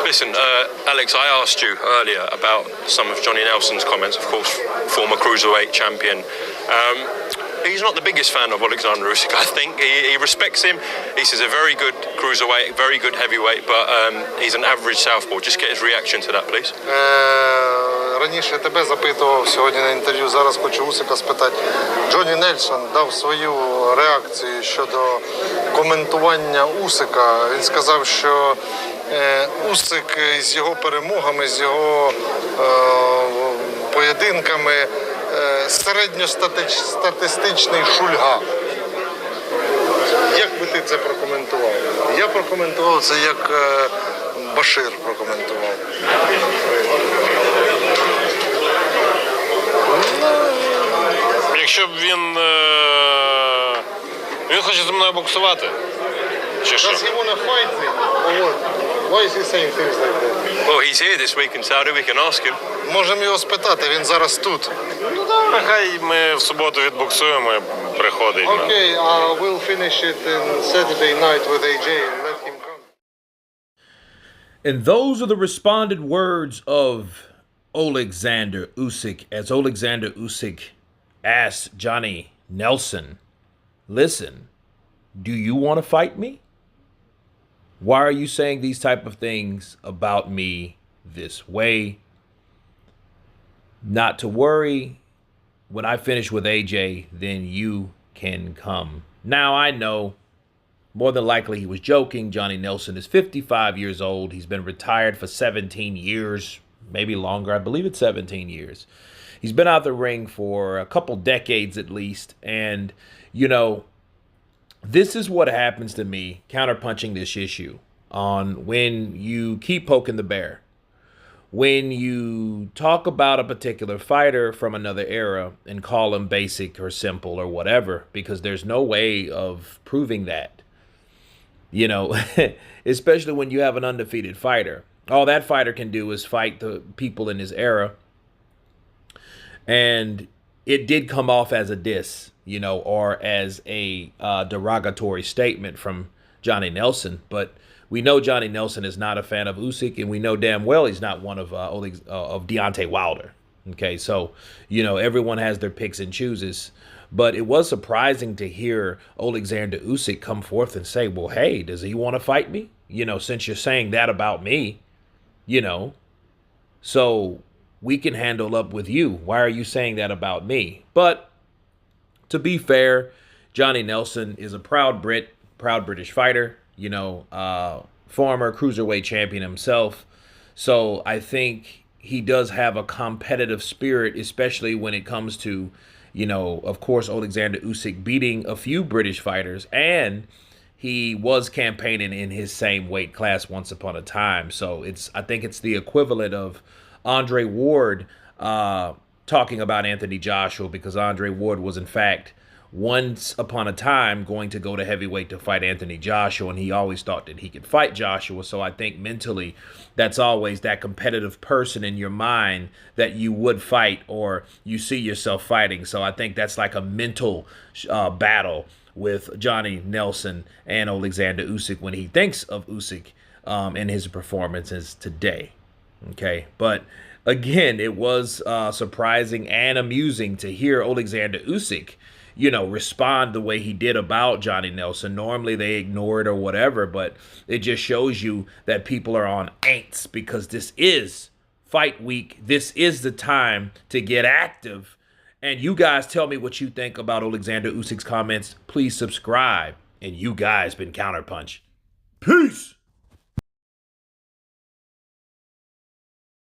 Listen, Alex, I asked you earlier about some of Johnny Nelson's comments, of course, former cruiserweight champion. He's not the biggest fan of Oleksandr Usyk, I think. He respects him. He says a very good cruiserweight, very good heavyweight, but he's an average southpaw. Just get his reaction to that, please. Раніше тебе запитував сьогодні на інтерв'ю, зараз хочу Усика спитати. Джонні Нельсон дав свою реакцію щодо коментування Усика. Він сказав, що Усик з його перемогами, з його поєдинками середньостатистичний шульга. Як би ти це прокоментував? Я прокоментував це, як Башир прокоментував. Якщо б він хоче зі мною боксувати. Чи що? Does he want to fight me? Or what? Why is he saying things like that? Well, he's here this week in Saudi. We can ask him. Можемо його спитати, він зараз тут. Ну добре, хай ми в суботу відбоксуємо і приходить. Okay, we'll finish it on Saturday night with AJ and let him come. And those are the responded words of Oleksandr Usyk, as Oleksandr Usyk asked Johnny Nelson, listen, do you want to fight me? Why are you saying these type of things about me this way? Not to worry. When I finish with AJ, then you can come. Now, I know more than likely he was joking. Johnny Nelson is 55 years old. He's been retired for 17 years, maybe longer. I believe it's 17 years. He's been out the ring for a couple decades at least. And, you know, this is what happens to me counterpunching this issue on when you keep poking the bear. When you talk about a particular fighter from another era and call him basic or simple or whatever, because there's no way of proving that, you know, especially when you have an undefeated fighter. All that fighter can do is fight the people in his era. And it did come off as a diss, you know, or as a derogatory statement from Johnny Nelson. But we know Johnny Nelson is not a fan of Usyk, and we know damn well he's not one of Deontay Wilder. Okay, so, you know, everyone has their picks and chooses. But it was surprising to hear Oleksandr Usyk come forth and say, well, hey, does he want to fight me? You know, since you're saying that about me, you know, so we can handle up with you. Why are you saying that about me? But to be fair, Johnny Nelson is a proud Brit, proud British fighter, you know, former cruiserweight champion himself. So I think he does have a competitive spirit, especially when it comes to, you know, of course, Oleksandr Usyk beating a few British fighters, and he was campaigning in his same weight class once upon a time. So I think it's the equivalent of Andre Ward talking about Anthony Joshua, because Andre Ward was in fact once upon a time going to go to heavyweight to fight Anthony Joshua, and he always thought that he could fight Joshua. So I think mentally that's always that competitive person in your mind that you would fight or you see yourself fighting. So I think that's like a mental battle with Johnny Nelson and Oleksandr Usyk when he thinks of Usyk and his performances today. Okay, but again, it was surprising and amusing to hear Oleksandr Usyk, you know, respond the way he did about Johnny Nelson. Normally they ignore it or whatever, but it just shows you that people are on ants, because this is fight week. This is the time to get active. And you guys tell me what you think about Oleksandr Usyk's comments. Please subscribe. And you guys been Counterpunch. Peace.